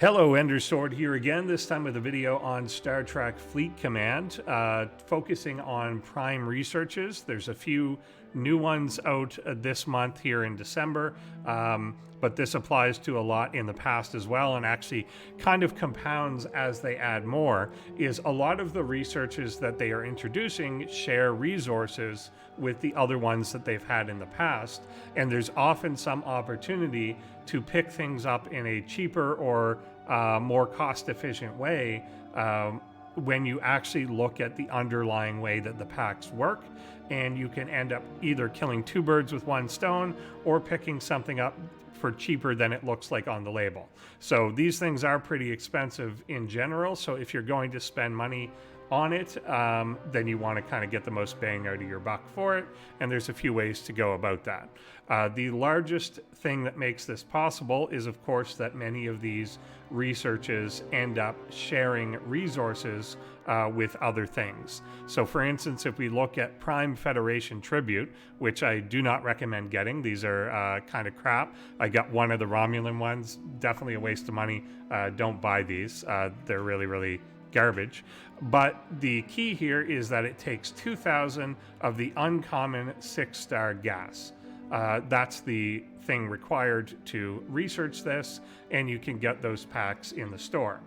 Hello, Endersword here again, this time with a video on Star Trek Fleet Command, focusing on prime researches. There's a few new ones out this month here in December, but this applies to a lot in the past as well, and actually kind of compounds as they add more, is a lot of the researches that they are introducing share resources with the other ones that they've had in the past, and there's often some opportunity to pick things up in a cheaper or more cost-efficient way when you actually look at the underlying way that the packs work, and you can end up either killing two birds with one stone or picking something up for cheaper than it looks like on the label. So these things are pretty expensive in general, so if you're going to spend money on it, then you want to kind of get the most bang out of your buck for it, and there's a few ways to go about that. The largest thing that makes this possible is, of course, that many of these researches end up sharing resources with other things. So for instance, if we look at Prime Federation Tribute, which I do not recommend getting, these are kind of crap. I got one of the Romulan ones, definitely a waste of money. Don't buy these. They're really garbage. But the key here is that it takes 2,000 of the uncommon 6-star gas. That's the thing required to research this, and you can get those packs in the store.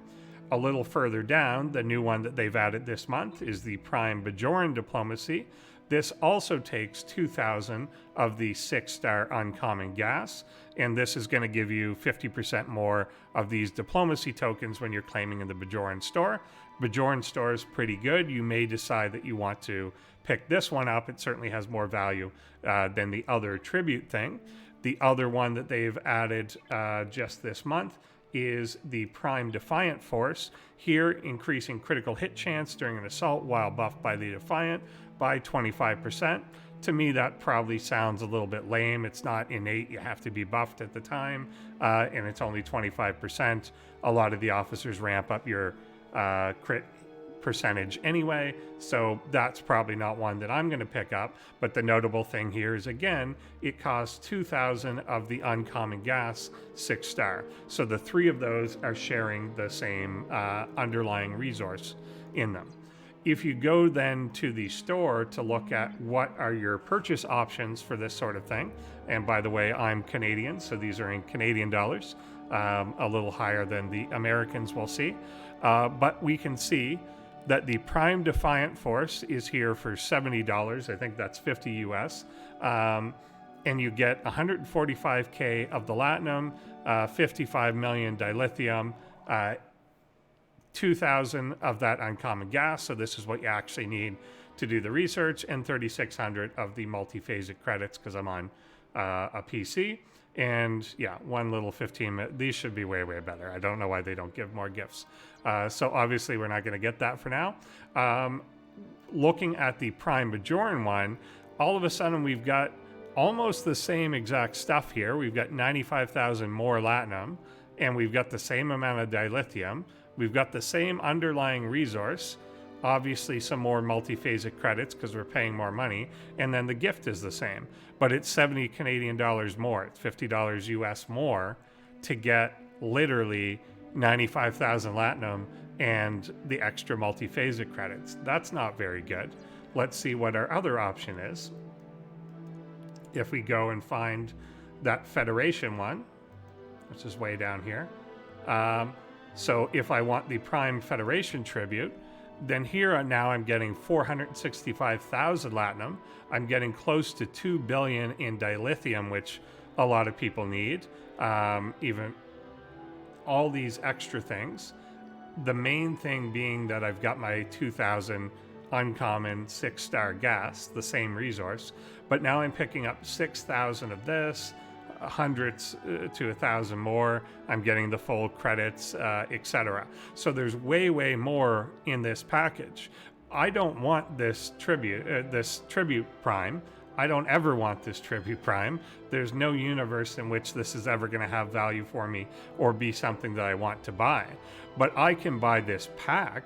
A little further down, the new one that they've added this month is the Prime Bajoran Diplomacy. This also takes 2,000 of the 6-star uncommon gas, and this is going to give you 50% more of these diplomacy tokens when you're claiming in the Bajoran store. Bajoran store is pretty good. You may decide that you want to pick this one up. It certainly has more value than the other tribute thing. The other one that they've added just this month is the Prime Defiant Force, here increasing critical hit chance during an assault while buffed by the Defiant by 25%. To me, that probably sounds a little bit lame. It's not innate. You have to be buffed at the time, and it's only 25%. A lot of the officers ramp up your crit percentage anyway, so that's probably not one that I'm going to pick up. But the notable thing here is, again, it costs 2,000 of the uncommon gas 6-star. So the three of those are sharing the same underlying resource in them. If you go then to the store to look at what are your purchase options for this sort of thing, and by the way, I'm Canadian, so these are in Canadian dollars, a little higher than the Americans will see, but we can see that the Prime Defiant Force is here for $70. I think that's 50 US. And you get 145K of the Latinum, 55 million dilithium, 2,000 of that uncommon gas, so this is what you actually need to do the research, and 3,600 of the multiphasic credits, because I'm on a PC. And yeah, one little 15-minute, these should be way better. I don't know why they don't give more gifts. So obviously we're not going to get that for now. Looking at the Prime Bajoran one, all of a sudden we've got almost the same exact stuff here. We've got 95,000 more Latinum, and we've got the same amount of dilithium. We've got the same underlying resource, obviously some more multiphasic credits because we're paying more money, and then the gift is the same, but it's 70 Canadian dollars more. It's $50 US more to get literally 95,000 Latinum and the extra multiphasic credits. That's not very good. Let's see what our other option is. If we go and find that Federation one, which is way down here. So if I want the Prime Federation Tribute, then here now I'm getting 465,000 Latinum. I'm getting close to 2 billion in dilithium, which a lot of people need. Even all these extra things. The main thing being that I've got my 2,000 uncommon 6-star gas, the same resource, but now I'm picking up 6,000 of this, hundreds to 1,000 more. I'm getting the full credits, etc. So there's way more in this package. I don't want this tribute prime. I don't ever want this tribute prime. There's no universe in which this is ever going to have value for me or be something that I want to buy. But I can buy this pack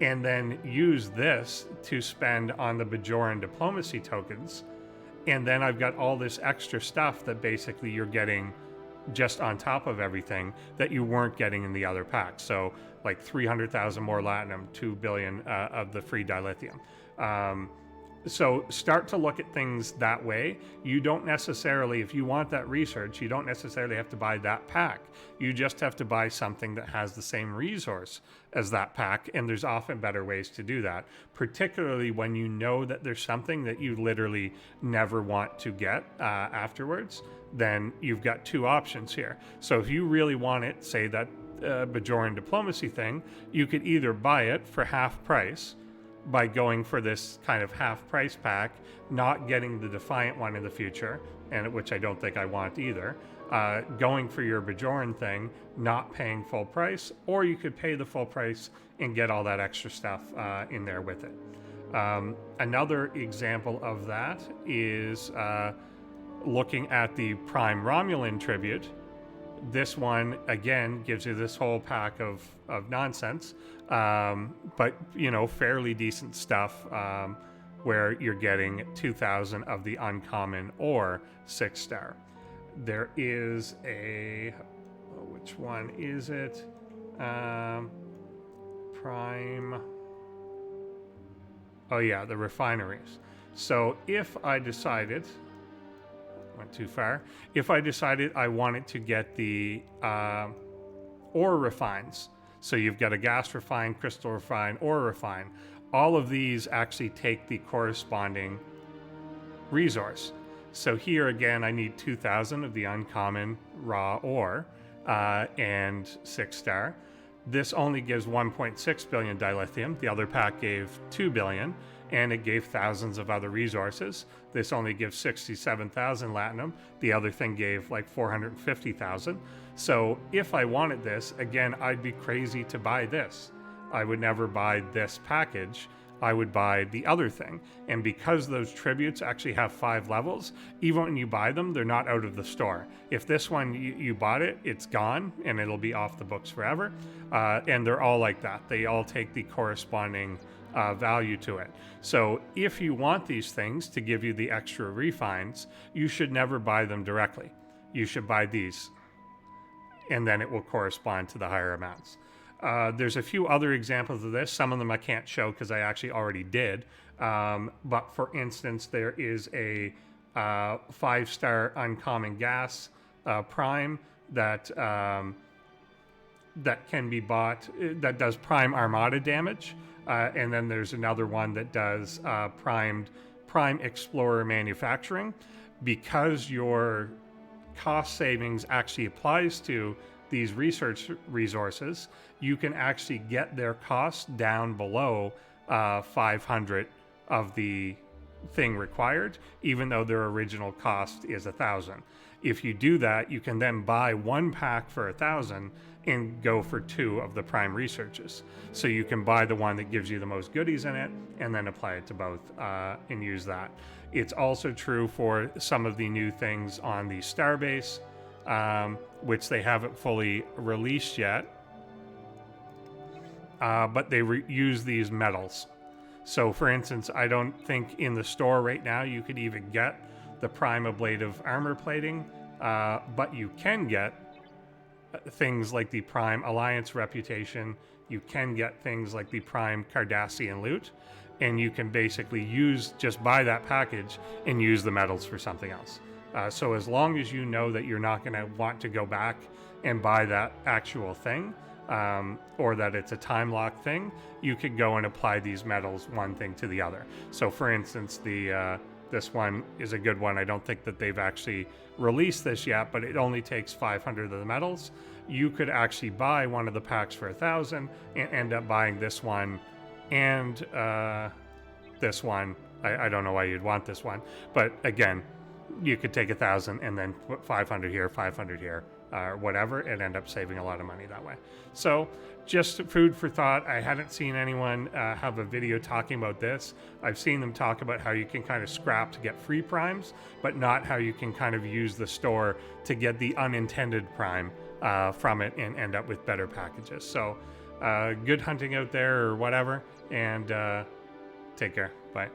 and then use this to spend on the Bajoran diplomacy tokens. And then I've got all this extra stuff that basically you're getting just on top of everything that you weren't getting in the other packs. So like 300,000 more latinum, 2 billion of the free dilithium. So start to look at things that way. You don't necessarily, if you want that research, you don't necessarily have to buy that pack. You just have to buy something that has the same resource as that pack, and there's often better ways to do that, particularly when you know that there's something that you literally never want to get afterwards. Then you've got two options here. So if you really want it, say that Bajoran diplomacy thing, you could either buy it for half price by going for this kind of half price pack, not getting the Defiant one in the future, and which I don't think I want either, going for your Bajoran thing, not paying full price, or you could pay the full price and get all that extra stuff in there with it. Another example of that is looking at the Prime Romulan tribute. This one, again, gives you this whole pack of nonsense, but, you know, fairly decent stuff, where you're getting 2,000 of the uncommon or 6-star. There is a, which one is it? Prime, oh yeah, the refineries. So if I decided, went too far. If I decided I wanted to get the ore refines, so you've got a gas refine, crystal refine, ore refine, all of these actually take the corresponding resource. So here again, I need 2,000 of the uncommon raw ore and 6-star. This only gives 1.6 billion dilithium. The other pack gave 2 billion, and it gave thousands of other resources. This only gives 67,000 latinum. The other thing gave like 450,000. So if I wanted this, again, I'd be crazy to buy this. I would never buy this package. I would buy the other thing. And because those tributes actually have 5 levels, even when you buy them, they're not out of the store. If this one, you bought it, it's gone, and it'll be off the books forever. And they're all like that. They all take the corresponding value to it. So if you want these things to give you the extra refines, you should never buy them directly. You should buy these, and then it will correspond to the higher amounts. There's a few other examples of this. Some of them I can't show because I actually already did. But for instance, there is a 5-star uncommon gas prime that that can be bought, that does prime armada damage. And then there's another one that does prime explorer manufacturing. Because your cost savings actually applies to these research resources, you can actually get their cost down below 500 of the thing required, even though their original cost is 1,000. If you do that, you can then buy one pack for 1,000 and go for 2 of the prime researches. So you can buy the one that gives you the most goodies in it and then apply it to both and use that. It's also true for some of the new things on the Starbase, which they haven't fully released yet, but they use these metals. So for instance, I don't think in the store right now you could even get the prime ablative armor plating, but you can get things like the prime alliance reputation. You can get things like the prime Cardassian loot, and you can basically just buy that package and use the metals for something else. So as long as you know that you're not going to want to go back and buy that actual thing, or that it's a time lock thing, you could go and apply these metals one thing to the other. So for instance, this one is a good one. I don't think that they've actually released this yet, but it only takes 500 of the metals. You could actually buy one of the packs for 1,000 and end up buying this one and this one. I don't know why you'd want this one, but again, you could take 1,000 and then put 500 here, 500 here, or whatever, and end up saving a lot of money that way. So just food for thought. I hadn't seen anyone have a video talking about this. I've seen them talk about how you can kind of scrap to get free primes, but not how you can kind of use the store to get the unintended prime from it and end up with better packages. So good hunting out there or whatever, and take care. Bye.